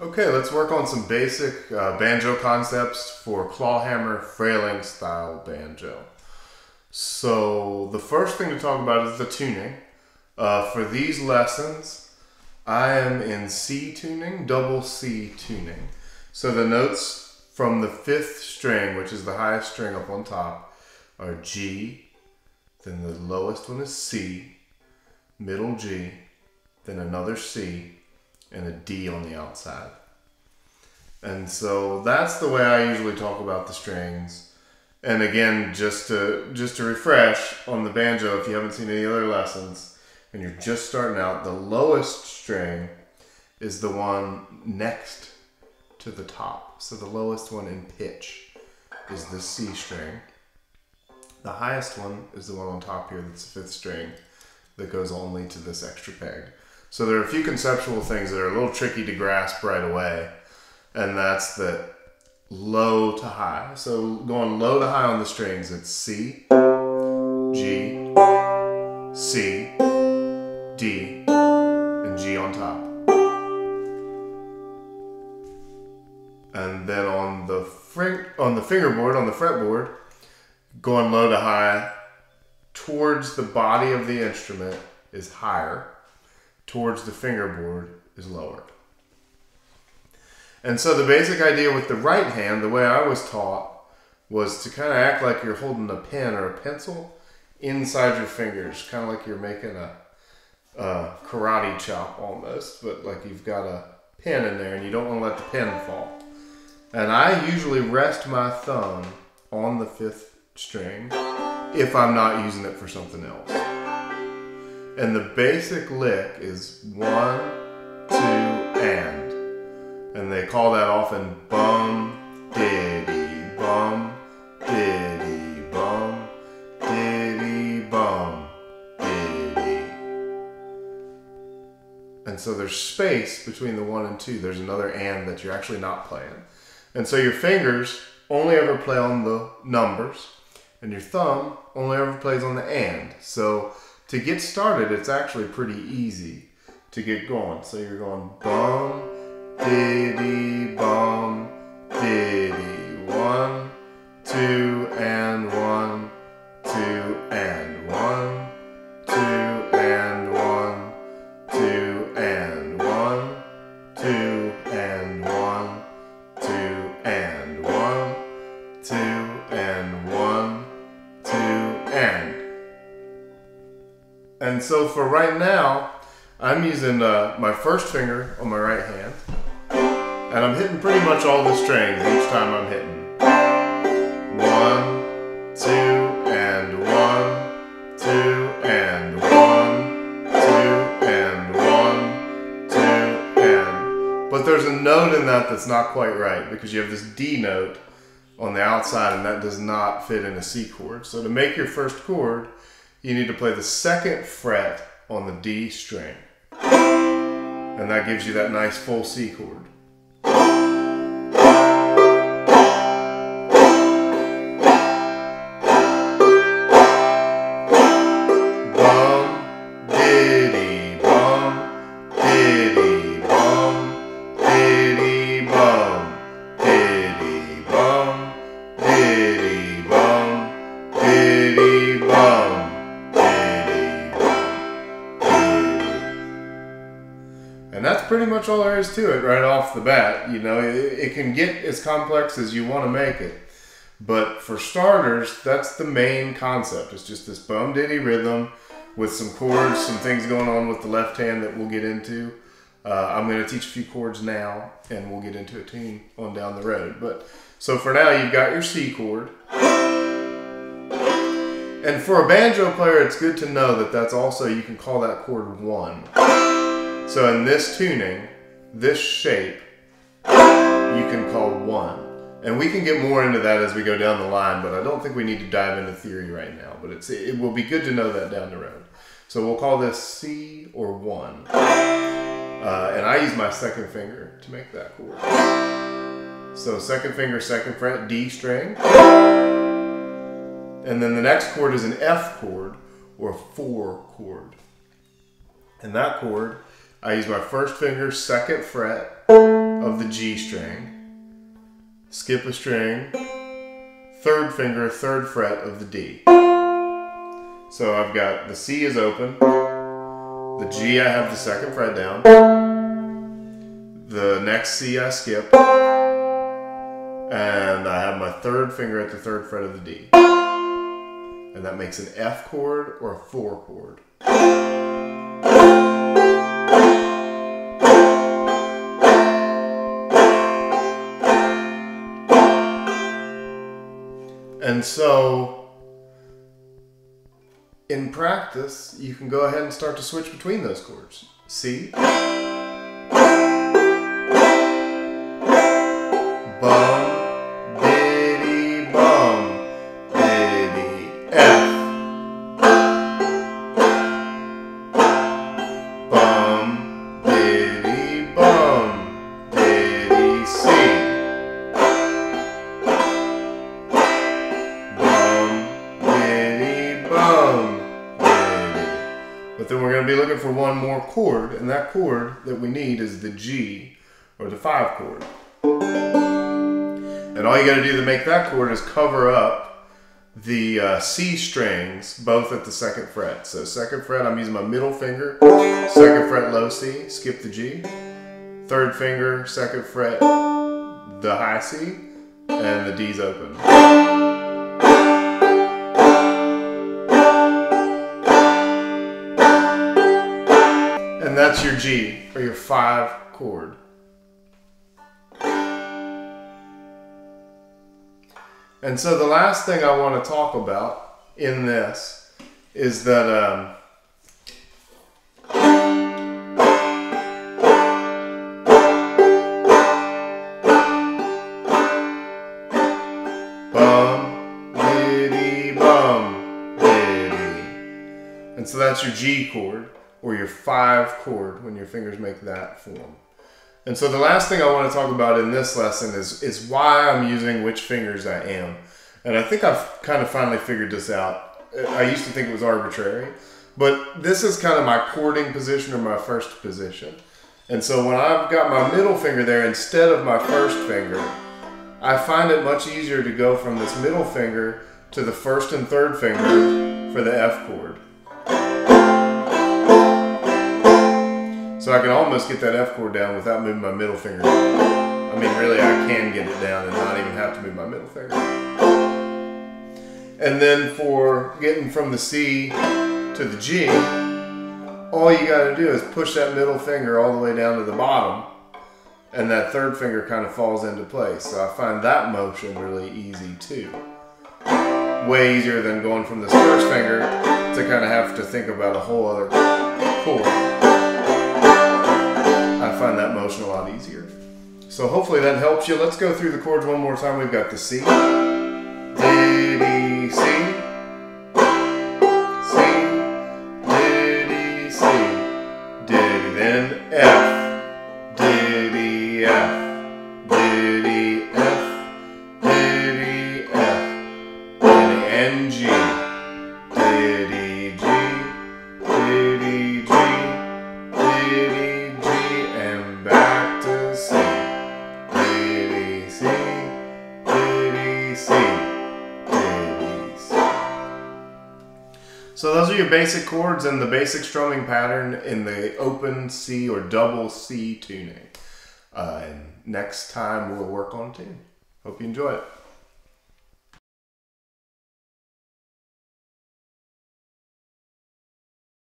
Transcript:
Okay, let's work on some basic banjo concepts for clawhammer frailing style banjo. So the first thing to talk about is the tuning. For these lessons, I am in C tuning, double C tuning. So the notes from the 5th string, which is the highest string up on top, are G, then the lowest one is C, middle G, then another C, and a D on the outside. And so that's the way I usually talk about the strings. And again, just to refresh on the banjo, if you haven't seen any other lessons and you're just starting out, the lowest string is the one next to the top. So the lowest one in pitch is the C string. The highest one is the one on top here, that's the 5th string, that goes only to this extra peg. So there are a few conceptual things that are a little tricky to grasp right away, and that's the low to high. So going low to high on the strings, it's C, G, C, D, and G on top. And then on the fingerboard, on the fretboard, going low to high towards the body of the instrument is higher, towards the fingerboard is lower. And so the basic idea with the right hand, the way I was taught, was to kind of act like you're holding a pen or a pencil inside your fingers, kind of like you're making a karate chop almost, but like you've got a pen in there and you don't want to let the pen fall. And I usually rest my thumb on the 5th string if I'm not using it for something else. And the basic lick is 1, 2, and. And they call that often bum, diddy, bum, diddy, bum, diddy, bum, diddy. And so there's space between the 1 and 2. There's another and that you're actually not playing. And so your fingers only ever play on the numbers, and your thumb only ever plays on the and. So to get started, it's actually pretty easy to get going. So you're going bum, diddy, bum, diddy, 1, 2, and 1, 2, and 1, 2, and 1, 2, and 1, 2, and 1, 2, and 1, 2, and 1, 2, and. And so for right now, I'm using my first finger on my right hand, and I'm hitting pretty much all the strings each time I'm hitting. 1, 2, and 1, 2, and 1, 2, and 1, 2, and. But there's a note in that that's not quite right, because you have this D note on the outside, and that does not fit in a C chord. So to make your first chord, you need to play the 2nd fret on the D string. And that gives you that nice full C chord. Bum, diddy, bum, diddy, bum, diddy, bum, diddy, bum, diddy, bum, diddy, bum. And that's pretty much all there is to it right off the bat. You know, it can get as complex as you want to make it. But for starters, that's the main concept. It's just this bum diddy rhythm with some chords, some things going on with the left hand that we'll get into. I'm going to teach a few chords now, and we'll get into a tune on down the road. But so for now, you've got your C chord. And for a banjo player, it's good to know that that's also, you can call that chord 1. So in this tuning, this shape, you can call 1. And we can get more into that as we go down the line, but I don't think we need to dive into theory right now. But it will be good to know that down the road. So we'll call this C or 1. And I use my 2nd finger to make that chord. So 2nd finger, 2nd fret, D string. And then the next chord is an F chord, or a 4 chord. And that chord, I use my 1st finger, 2nd fret, of the G string, skip a string, third finger, third fret of the D. So I've got the C is open, the G I have the second fret down, the next C I skip, and I have my third finger at the third fret of the D. And that makes an F chord or a 4 chord. And so, in practice, you can go ahead and start to switch between those chords. C, bum, diddy, bum, diddy, F, bum, diddy, bum, diddy, C. But then we're going to be looking for one more chord, and that chord that we need is the G, or the 5 chord. And all you got to do to make that chord is cover up the C strings, both at the second fret. So second fret, I'm using my middle finger, second fret low C, skip the G, third finger, second fret, the high C, and the D's open. And that's your G, or your 5 chord. And so the last thing I want to talk about in this is that bum, diddy, bum, diddy. And so that's your G chord, or your 5 chord when your fingers make that form. And so the last thing I want to talk about in this lesson is why I'm using which fingers I am. And I think I've kind of finally figured this out. I used to think it was arbitrary, but this is kind of my chording position or my first position. And so when I've got my middle finger there instead of my first finger, I find it much easier to go from this middle finger to the first and third finger for the F chord. So I can almost get that F chord down without moving my middle finger. I mean, really, I can get it down and not even have to move my middle finger. And then for getting from the C to the G, all you got to do is push that middle finger all the way down to the bottom, and that third finger kind of falls into place. So I find that motion really easy too. Way easier than going from this first finger to kind of have to think about a whole other chord. I find that motion a lot easier. So hopefully that helps you. Let's go through the chords one more time. We've got the C, diddy, C, C, diddy, C, diddy, then F, diddy, F, diddy, F, diddy, F, diddy, and G, diddy, G, diddy, G, diddy, and back to C, diddy, C, diddy, C, diddy, C. So those are your basic chords and the basic strumming pattern in the open C or double C tuning. And next time we'll work on tune. Hope you enjoy it.